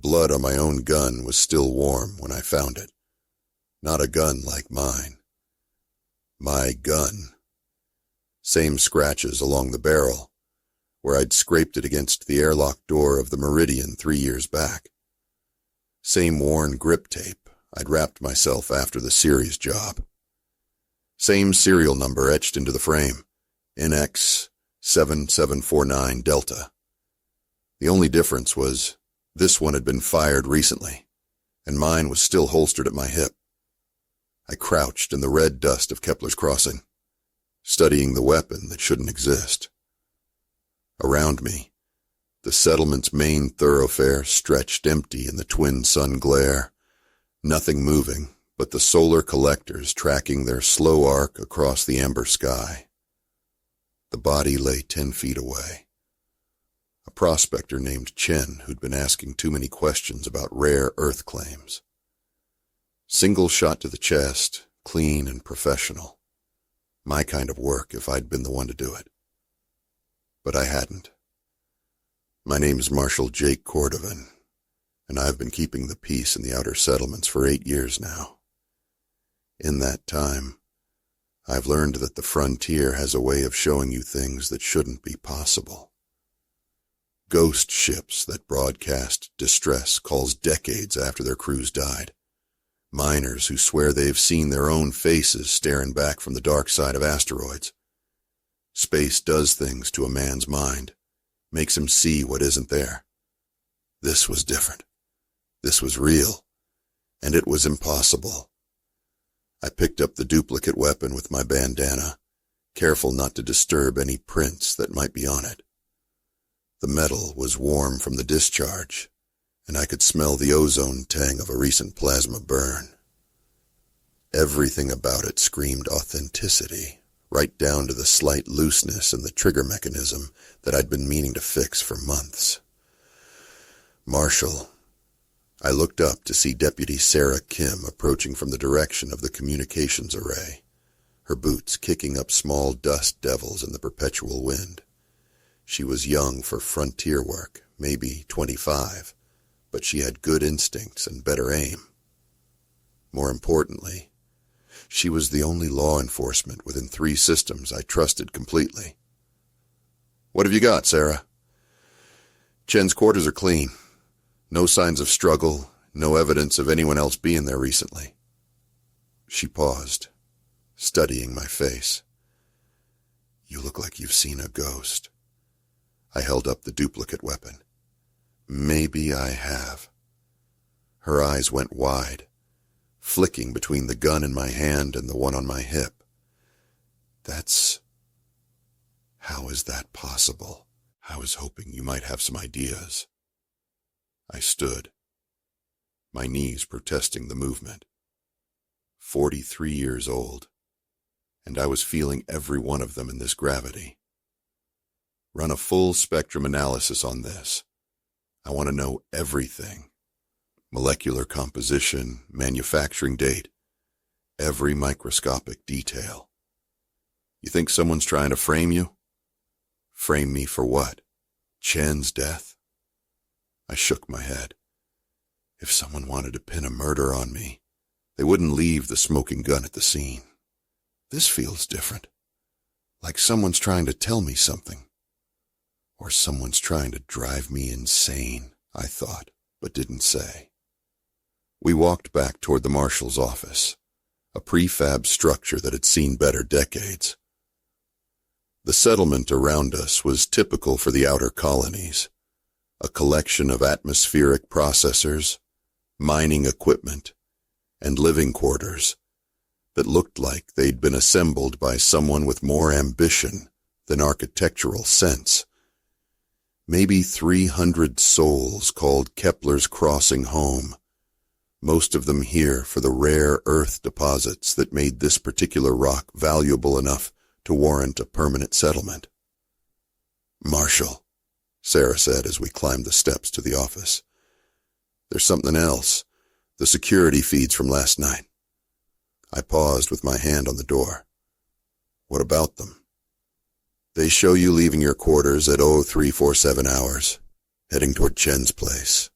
blood on my own gun was still warm when I found it. Not a gun like mine. My gun. Same scratches along the barrel, where I'd scraped it against the airlock door of the Meridian 3 years back. Same worn grip tape I'd wrapped myself after the series job. Same serial number etched into the frame, NX 7749 Delta. The only difference was this one had been fired recently, and mine was still holstered at my hip. I crouched in the red dust of Kepler's crossing, studying the weapon that shouldn't exist. Around me, the settlement's main thoroughfare stretched empty in the twin sun glare, nothing moving but the solar collectors tracking their slow arc across the amber sky. The body lay 10 feet away. A prospector named Chen who'd been asking too many questions about rare Earth claims. Single shot to the chest, clean and professional. My kind of work if I'd been the one to do it. But I hadn't. My name's Marshal Jake Cordovan, and I've been keeping the peace in the outer settlements for 8 years now. In that time, I've learned that the frontier has a way of showing you things that shouldn't be possible. Ghost ships that broadcast distress calls decades after their crews died. Miners who swear they've seen their own faces staring back from the dark side of asteroids. Space does things to a man's mind, makes him see what isn't there. This was different. This was real, and it was impossible. I picked up the duplicate weapon with my bandana, careful not to disturb any prints that might be on it. The metal was warm from the discharge, and I could smell the ozone tang of a recent plasma burn. Everything about it screamed authenticity, right down to the slight looseness in the trigger mechanism that I'd been meaning to fix for months. Marshal. I looked up to see Deputy Sarah Kim approaching from the direction of the communications array, her boots kicking up small dust devils in the perpetual wind. She was young for frontier work, maybe 25, but she had good instincts and better aim. More importantly, she was the only law enforcement within 3 systems I trusted completely. "What have you got, Sarah?" "Chen's quarters are clean. No signs of struggle, no evidence of anyone else being there recently." She paused, studying my face. "You look like you've seen a ghost." I held up the duplicate weapon. "Maybe I have." Her eyes went wide, flicking between the gun in my hand and the one on my hip. How is that possible? I was hoping you might have some ideas." I stood, my knees protesting the movement. 43 years old, and I was feeling every one of them in this gravity. Run a full spectrum analysis on this. I want to know everything. Molecular composition, manufacturing date, every microscopic detail. You think someone's trying to frame you? Frame me for what? Chen's death? I shook my head. If someone wanted to pin a murder on me, they wouldn't leave the smoking gun at the scene. This feels different. Like someone's trying to tell me something. Or someone's trying to drive me insane, I thought, but didn't say. We walked back toward the marshal's office, a prefab structure that had seen better decades. The settlement around us was typical for the outer colonies. A collection of atmospheric processors, mining equipment, and living quarters that looked like they'd been assembled by someone with more ambition than architectural sense. Maybe 300 souls called Kepler's crossing home, most of them here for the rare earth deposits that made this particular rock valuable enough to warrant a permanent settlement. "Marshal," Sarah said as we climbed the steps to the office. "There's something else. The security feeds from last night." I paused with my hand on the door. "What about them?" "They show you leaving your quarters at 0347 hours, heading toward Chen's place.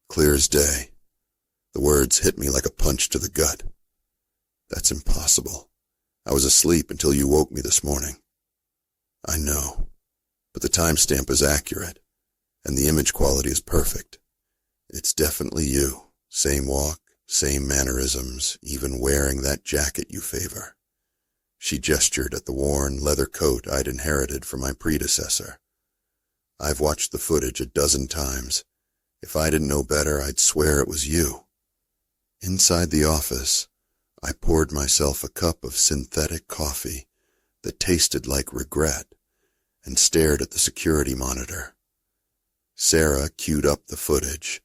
Clear as day. The words hit me like a punch to the gut. That's impossible. I was asleep until you woke me this morning. I know, but the timestamp is accurate, and the image quality is perfect. It's definitely you. Same walk, same mannerisms, even wearing that jacket you favor. She gestured at the worn leather coat I'd inherited from my predecessor. I've watched the footage a dozen times. If I didn't know better, I'd swear it was you. Inside the office, I poured myself a cup of synthetic coffee that tasted like regret and stared at the security monitor. Sarah queued up the footage,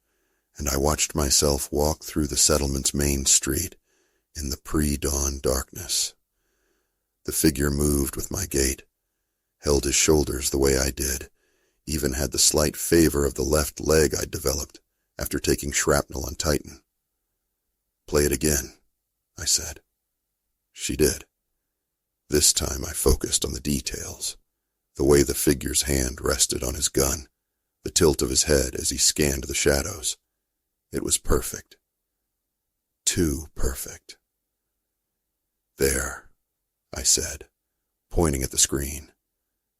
and I watched myself walk through the settlement's main street in the pre-dawn darkness. The figure moved with my gait, held his shoulders the way I did, even had the slight favor of the left leg I'd developed after taking shrapnel on Titan. "Play it again," I said. She did. This time I focused on the details, the way the figure's hand rested on his gun, the tilt of his head as he scanned the shadows. It was perfect. Too perfect. "There," I said, pointing at the screen.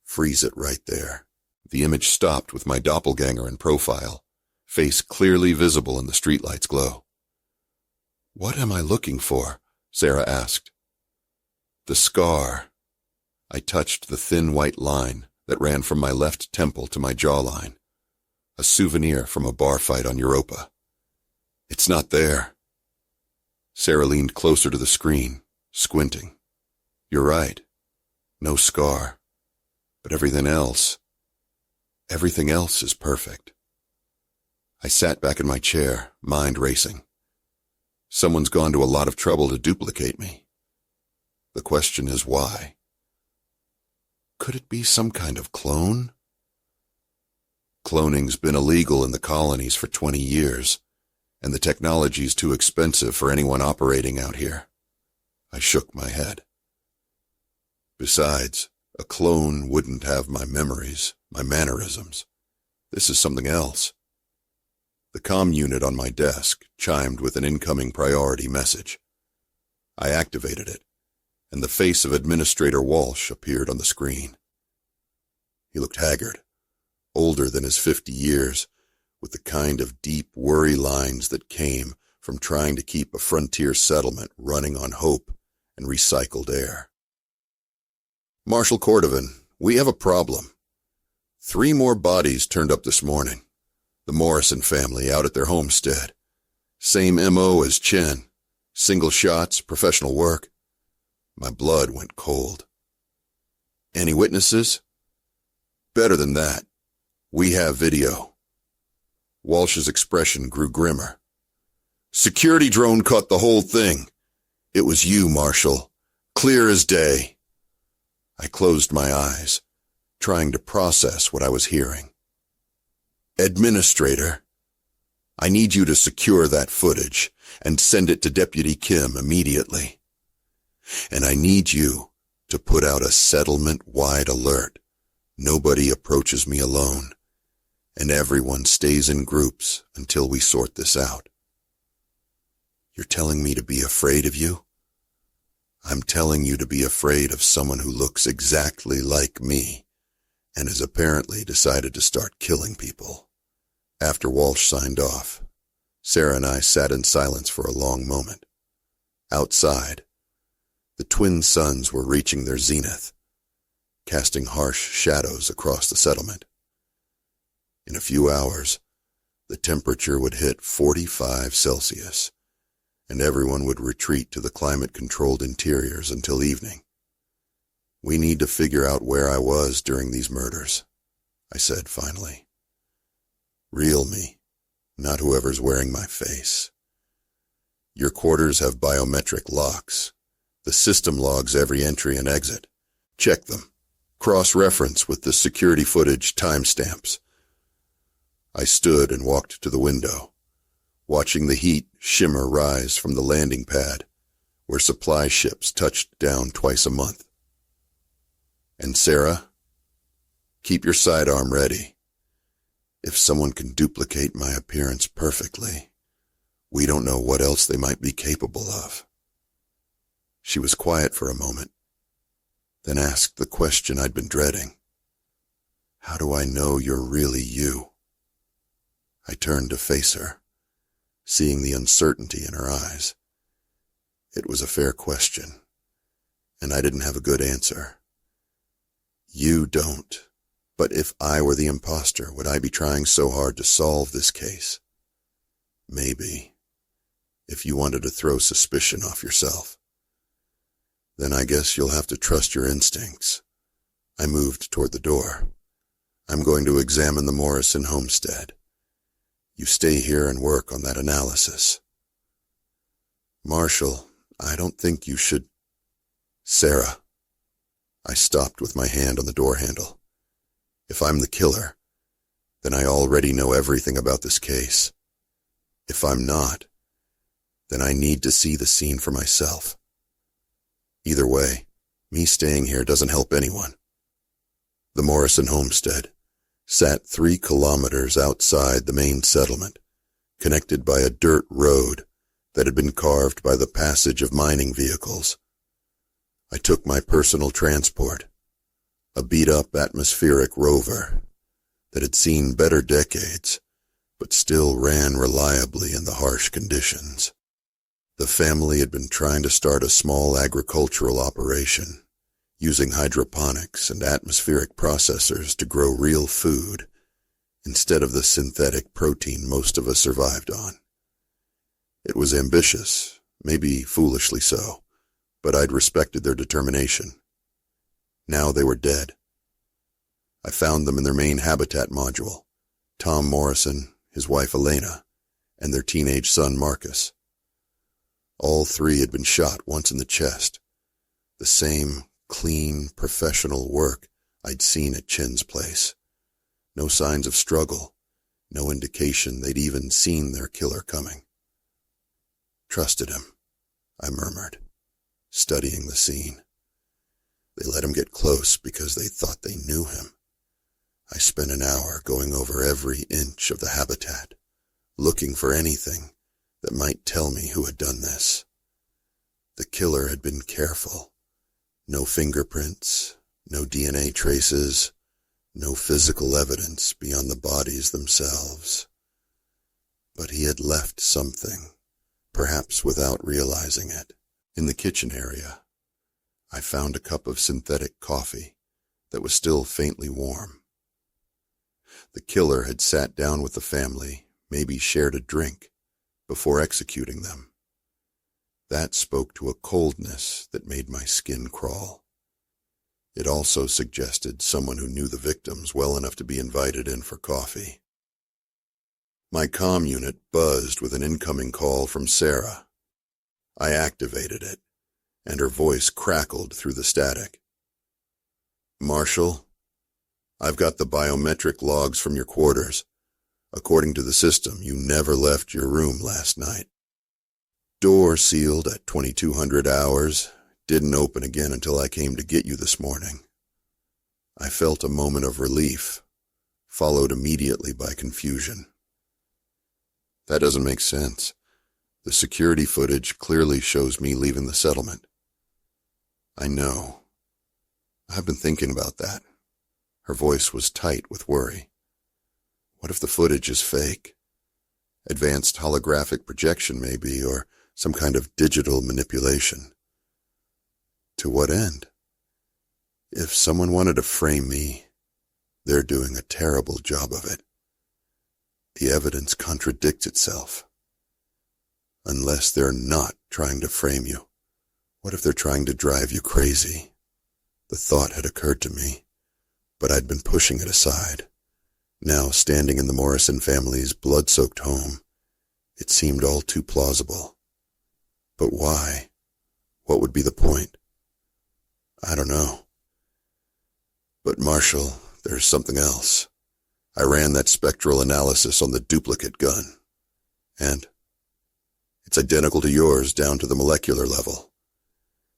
"Freeze it right there." The image stopped with my doppelganger in profile, face clearly visible in the streetlight's glow. "What am I looking for?" Sarah asked. "The scar." I touched the thin white line that ran from my left temple to my jawline, a souvenir from a bar fight on Europa. "It's not there." Sarah leaned closer to the screen, squinting. "You're right. No scar. But everything else is perfect." I sat back in my chair, mind racing. Someone's gone to a lot of trouble to duplicate me. The question is why? Could it be some kind of clone? Cloning's been illegal in the colonies for 20 years, and the technology's too expensive for anyone operating out here. I shook my head. Besides, a clone wouldn't have my memories, my mannerisms. This is something else. The comm unit on my desk chimed with an incoming priority message. I activated it, and the face of Administrator Walsh appeared on the screen. He looked haggard, older than his 50 years, with the kind of deep worry lines that came from trying to keep a frontier settlement running on hope and recycled air. "Marshal Cordovan, we have a problem. 3 more bodies turned up this morning. The Morrison family out at their homestead. Same M.O. as Chen. Single shots, professional work." My blood went cold. "Any witnesses?" "Better than that. We have video." Walsh's expression grew grimmer. "Security drone caught the whole thing. It was you, Marshal. Clear as day." I closed my eyes, trying to process what I was hearing. "Administrator, I need you to secure that footage and send it to Deputy Kim immediately. And I need you to put out a settlement-wide alert. Nobody approaches me alone, and everyone stays in groups until we sort this out." "You're telling me to be afraid of you?" "I'm telling you to be afraid of someone who looks exactly like me and has apparently decided to start killing people." After Walsh signed off, Sarah and I sat in silence for a long moment. Outside, the twin suns were reaching their zenith, casting harsh shadows across the settlement. In a few hours, the temperature would hit 45 Celsius, and everyone would retreat to the climate-controlled interiors until evening. "We need to figure out where I was during these murders," I said finally. "Real me, not whoever's wearing my face. Your quarters have biometric locks. The system logs every entry and exit. Check them. Cross-reference with the security footage timestamps." I stood and walked to the window, watching the heat shimmer rise from the landing pad, where supply ships touched down twice a month. "And Sarah, keep your sidearm ready. If someone can duplicate my appearance perfectly, we don't know what else they might be capable of. She was quiet for a moment, then asked the question I'd been dreading. How do I know you're really you? I turned to face her, seeing the uncertainty in her eyes. It was a fair question, and I didn't have a good answer. You don't, but if I were the imposter, would I be trying so hard to solve this case? Maybe, if you wanted to throw suspicion off yourself. Then I guess you'll have to trust your instincts. I moved toward the door. I'm going to examine the Morrison homestead. You stay here and work on that analysis. Marshal, I don't think you should... Sarah. I stopped with my hand on the door handle. If I'm the killer, then I already know everything about this case. If I'm not, then I need to see the scene for myself. Either way, me staying here doesn't help anyone. The Morrison homestead sat 3 kilometers outside the main settlement, connected by a dirt road that had been carved by the passage of mining vehicles. I took my personal transport, a beat-up atmospheric rover that had seen better decades, but still ran reliably in the harsh conditions. The family had been trying to start a small agricultural operation, using hydroponics and atmospheric processors to grow real food instead of the synthetic protein most of us survived on. It was ambitious, maybe foolishly so, but I'd respected their determination. Now they were dead. I found them in their main habitat module, Tom Morrison, his wife Elena, and their teenage son Marcus. All 3 had been shot once in the chest, the same clean, professional work I'd seen at Chin's place. No signs of struggle, no indication they'd even seen their killer coming. Trusted him, I murmured, studying the scene. They let him get close because they thought they knew him. I spent an hour going over every inch of the habitat, looking for anything that might tell me who had done this. The killer had been careful. No fingerprints, no DNA traces, no physical evidence beyond the bodies themselves. But he had left something, perhaps without realizing it. In the kitchen area, I found a cup of synthetic coffee that was still faintly warm. The killer had sat down with the family, maybe shared a drink, before executing them. That spoke to a coldness that made my skin crawl. It also suggested someone who knew the victims well enough to be invited in for coffee. My comm unit buzzed with an incoming call from Sarah. I activated it, and her voice crackled through the static. Marshal, I've got the biometric logs from your quarters. According to the system, you never left your room last night. Door sealed at 2200 hours, didn't open again until I came to get you this morning. I felt a moment of relief, followed immediately by confusion. That doesn't make sense. The security footage clearly shows me leaving the settlement. I know. I've been thinking about that. Her voice was tight with worry. What if the footage is fake? Advanced holographic projection, maybe, or some kind of digital manipulation. To what end? If someone wanted to frame me, they're doing a terrible job of it. The evidence contradicts itself. Unless they're not trying to frame you. What if they're trying to drive you crazy? The thought had occurred to me, but I'd been pushing it aside. Now, standing in the Morrison family's blood-soaked home, it seemed all too plausible. But why? What would be the point? I don't know. But Marshal, there's something else. I ran that spectral analysis on the duplicate gun, and it's identical to yours down to the molecular level.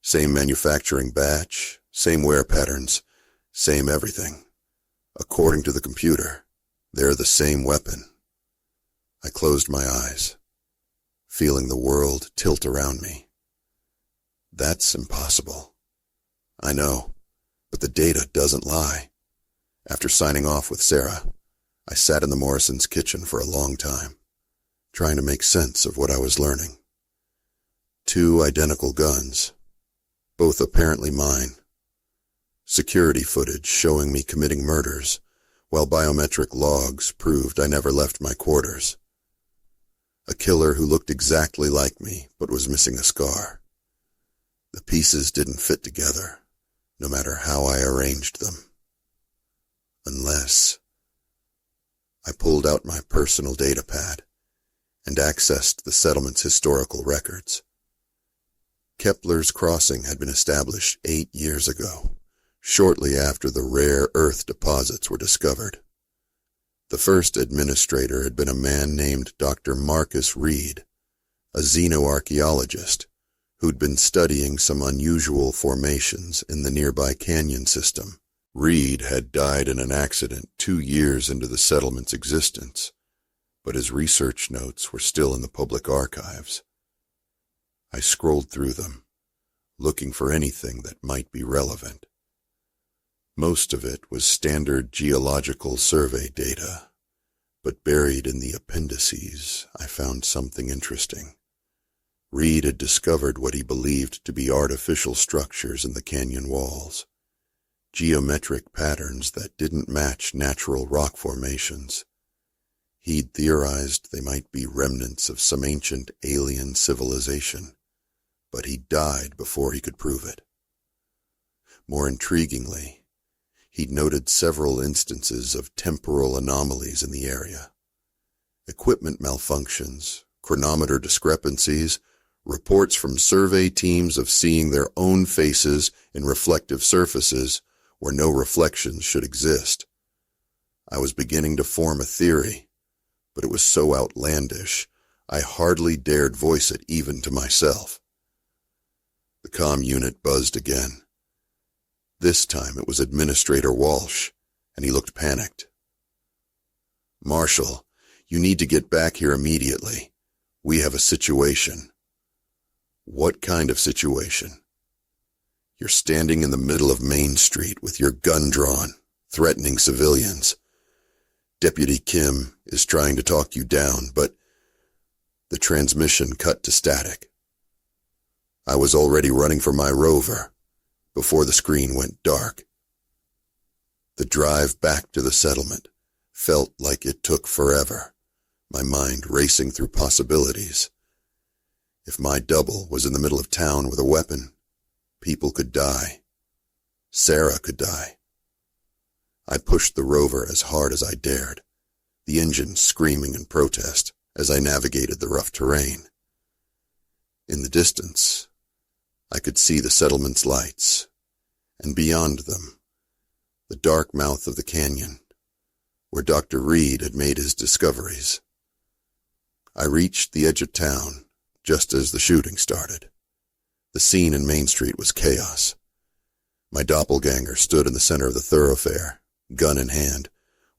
Same manufacturing batch, same wear patterns, same everything, according to the computer. They're the same weapon. I closed my eyes, feeling the world tilt around me. That's impossible. I know, but the data doesn't lie. After signing off with Sarah, I sat in the Morrisons' kitchen for a long time, trying to make sense of what I was learning. 2 identical guns, both apparently mine. Security footage showing me committing murders, while biometric logs proved I never left my quarters. A killer who looked exactly like me, but was missing a scar. The pieces didn't fit together, no matter how I arranged them. Unless... I pulled out my personal data pad and accessed the settlement's historical records. Kepler's crossing had been established 8 years ago, shortly after the rare earth deposits were discovered. The first administrator had been a man named Dr. Marcus Reed, a xenoarchaeologist who'd been studying some unusual formations in the nearby canyon system. Reed had died in an accident 2 years into the settlement's existence, but his research notes were still in the public archives. I scrolled through them, looking for anything that might be relevant. Most of it was standard geological survey data, but buried in the appendices, I found something interesting. Reed had discovered what he believed to be artificial structures in the canyon walls, geometric patterns that didn't match natural rock formations. He'd theorized they might be remnants of some ancient alien civilization, but he died before he could prove it. More intriguingly, he'd noted several instances of temporal anomalies in the area. Equipment malfunctions, chronometer discrepancies, reports from survey teams of seeing their own faces in reflective surfaces where no reflections should exist. I was beginning to form a theory, but it was so outlandish, I hardly dared voice it even to myself. The comm unit buzzed again. This time it was Administrator Walsh, and he looked panicked. "Marshal, you need to get back here immediately. We have a situation." "What kind of situation?" "You're standing in the middle of Main Street with your gun drawn, threatening civilians. Deputy Kim is trying to talk you down, but..." The transmission cut to static. I was already running for my rover before the screen went dark. The drive back to the settlement felt like it took forever, my mind racing through possibilities. If my double was in the middle of town with a weapon, people could die. Sarah could die. I pushed the rover as hard as I dared, the engine screaming in protest as I navigated the rough terrain. In the distance, I could see the settlement's lights, and beyond them, the dark mouth of the canyon, where Dr. Reed had made his discoveries. I reached the edge of town just as the shooting started. The scene in Main Street was chaos. My doppelganger stood in the center of the thoroughfare, gun in hand,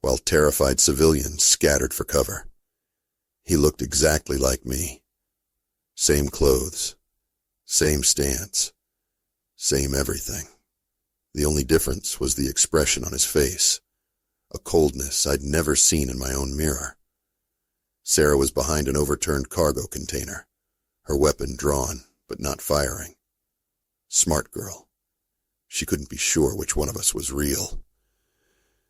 while terrified civilians scattered for cover. He looked exactly like me. Same clothes, same stance, same everything. The only difference was the expression on his face, a coldness I'd never seen in my own mirror. Sarah was behind an overturned cargo container, her weapon drawn, but not firing. Smart girl. She couldn't be sure which one of us was real.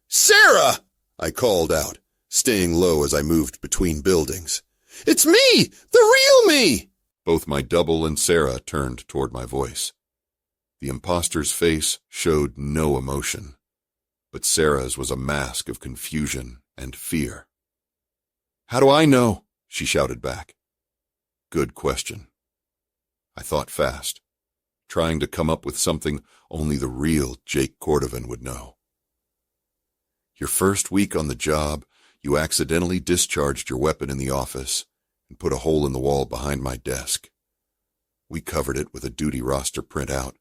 "Sarah!" I called out, staying low as I moved between buildings. "It's me! The real me!" Both my double and Sarah turned toward my voice. The imposter's face showed no emotion, but Sarah's was a mask of confusion and fear. "How do I know?" she shouted back. Good question. I thought fast, trying to come up with something only the real Jake Cordovan would know. "Your first week on the job, you accidentally discharged your weapon in the office and put a hole in the wall behind my desk. We covered it with a duty roster printout,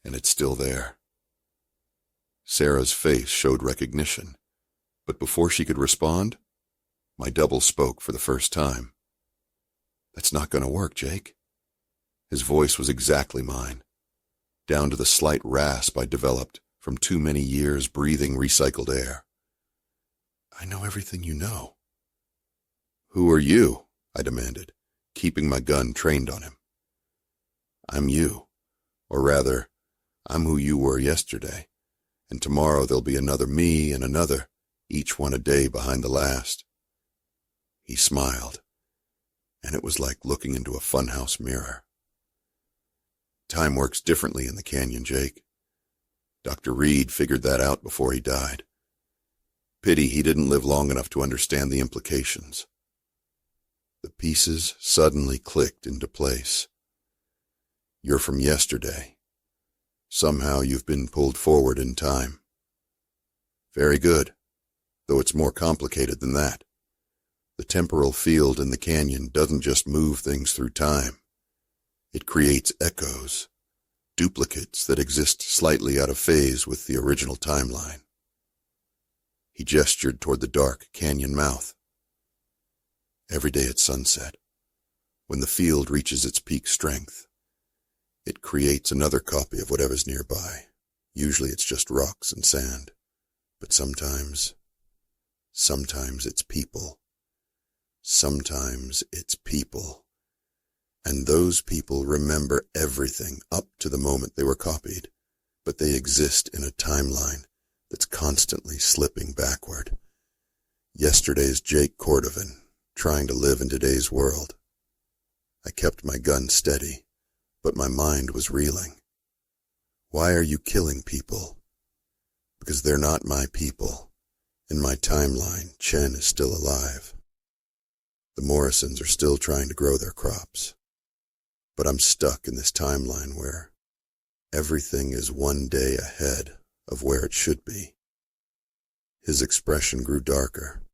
and it's still there." Sarah's face showed recognition, But before she could respond, my double spoke for the first time. "That's not going to work, Jake." His voice was exactly mine, down to the slight rasp I developed from too many years breathing recycled air. "I know everything you know." "Who are you?" I demanded, keeping my gun trained on him. "I'm you, or rather, I'm who you were yesterday, and tomorrow there'll be another me and another, each one a day behind the last." He smiled, and it was like looking into a funhouse mirror. "Time works differently in the canyon, Jake. Dr. Reed figured that out before he died. Pity he didn't live long enough to understand the implications." The pieces suddenly clicked into place. "You're from yesterday. Somehow you've been pulled forward in time." "Very good, though it's more complicated than that. The temporal field in the canyon doesn't just move things through time. It creates echoes, duplicates that exist slightly out of phase with the original timeline." He gestured toward the dark canyon mouth. "Every day at sunset, when the field reaches its peak strength, it creates another copy of whatever's nearby. Usually it's just rocks and sand, but sometimes it's people. Sometimes it's people. And those people remember everything up to the moment they were copied, but they exist in a timeline that's constantly slipping backward. Yesterday's Jake Cordovan, trying to live in today's world." I kept my gun steady, but my mind was reeling. "Why are you killing people?" "Because they're not my people. In my timeline, Chen is still alive. The Morrisons are still trying to grow their crops. But I'm stuck in this timeline where everything is one day ahead of where it should be." His expression grew darker.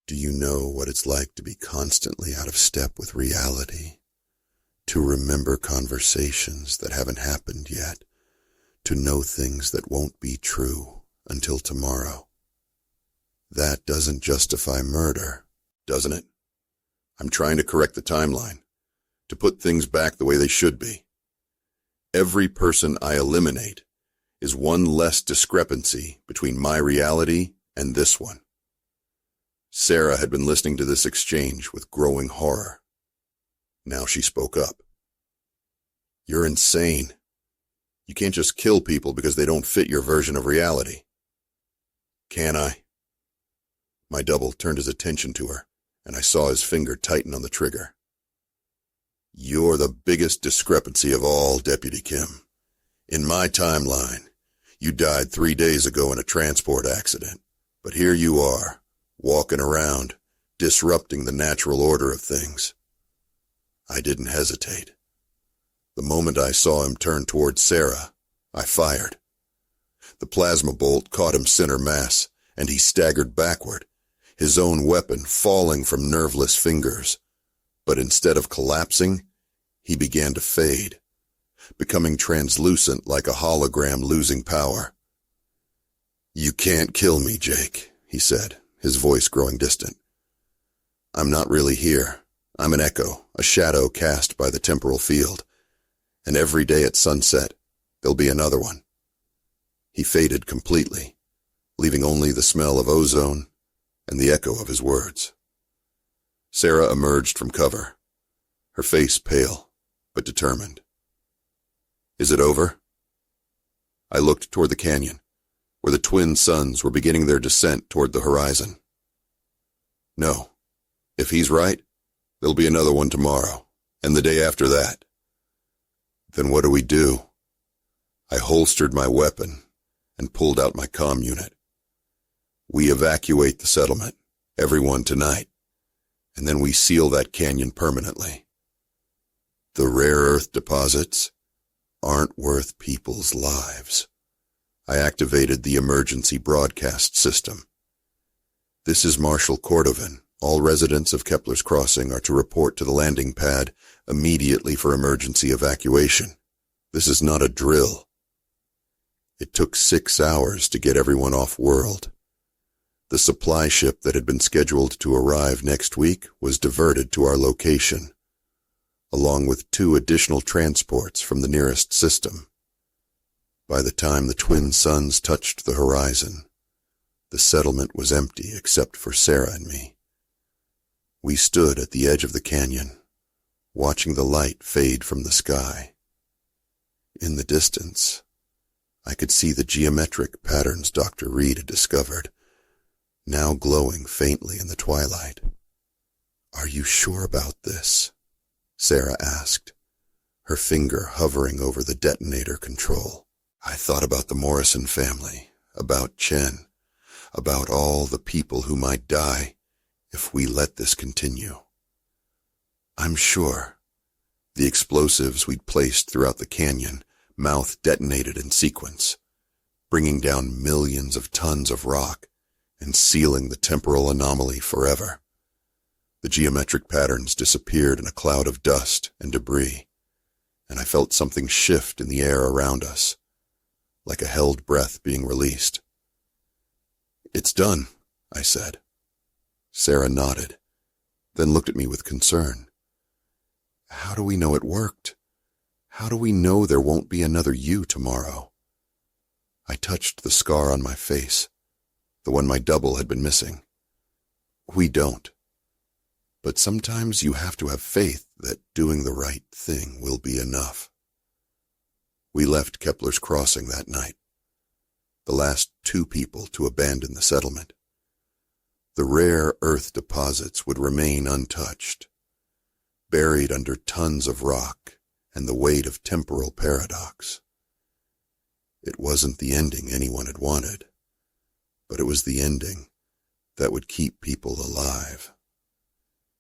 "Do you know what it's like to be constantly out of step with reality? To remember conversations that haven't happened yet? To know things that won't be true until tomorrow? That doesn't justify murder, doesn't it? I'm trying to correct the timeline, to put things back the way they should be. Every person I eliminate is one less discrepancy between my reality and this one." Sarah had been listening to this exchange with growing horror. Now she spoke up. "You're insane. You can't just kill people because they don't fit your version of reality." "Can I?" My double turned his attention to her, and I saw his finger tighten on the trigger. "You're the biggest discrepancy of all, Deputy Kim. In my timeline, you died 3 days ago in a transport accident, but here you are, walking around, disrupting the natural order of things." I didn't hesitate. The moment I saw him turn toward Sarah, I fired. The plasma bolt caught him center mass, and he staggered backward, his own weapon falling from nerveless fingers. But instead of collapsing, he began to fade, becoming translucent like a hologram losing power. "You can't kill me, Jake," he said, his voice growing distant. "I'm not really here. I'm an echo, a shadow cast by the temporal field. And every day at sunset, there'll be another one." He faded completely, leaving only the smell of ozone and the echo of his words. Sarah emerged from cover, her face pale but determined. "Is it over?" I looked toward the canyon, where the twin suns were beginning their descent toward the horizon. "No. If he's right, there'll be another one tomorrow, and the day after that." "Then what do we do?" I holstered my weapon and pulled out my comm unit. "We evacuate the settlement, everyone tonight, and then we seal that canyon permanently. The rare earth deposits aren't worth people's lives." I activated the emergency broadcast system. "This is Marshal Cordovan. All residents of Kepler's Crossing are to report to the landing pad immediately for emergency evacuation. This is not a drill." It took 6 hours to get everyone off world. The supply ship that had been scheduled to arrive next week was diverted to our location, along with 2 additional transports from the nearest system. By the time the twin suns touched the horizon, the settlement was empty except for Sarah and me. We stood at the edge of the canyon, watching the light fade from the sky. In the distance, I could see the geometric patterns Dr. Reed had discovered, now glowing faintly in the twilight. "Are you sure about this?" Sarah asked, her finger hovering over the detonator control. I thought about the Morrison family, about Chen, about all the people who might die if we let this continue. "I'm sure." The explosives we'd placed throughout the canyon mouth detonated in sequence, bringing down millions of tons of rock and sealing the temporal anomaly forever. The geometric patterns disappeared in a cloud of dust and debris, and I felt something shift in the air around us, like a held breath being released. "It's done," I said. Sarah nodded, then looked at me with concern. "How do we know it worked? How do we know there won't be another you tomorrow?" I touched the scar on my face, the one my double had been missing. "We don't. But sometimes you have to have faith that doing the right thing will be enough." We left Kepler's crossing that night, the last 2 people to abandon the settlement. The rare earth deposits would remain untouched, buried under tons of rock and the weight of temporal paradox. It wasn't the ending anyone had wanted, but it was the ending that would keep people alive.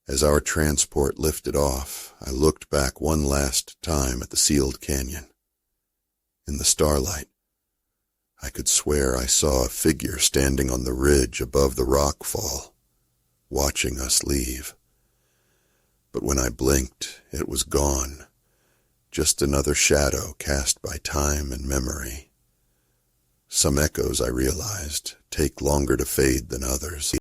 As our transport lifted off, I looked back one last time at the sealed canyon. In the starlight, I could swear I saw a figure standing on the ridge above the rock fall, watching us leave. But when I blinked, it was gone, just another shadow cast by time and memory. Some echoes, I realized, take longer to fade than others.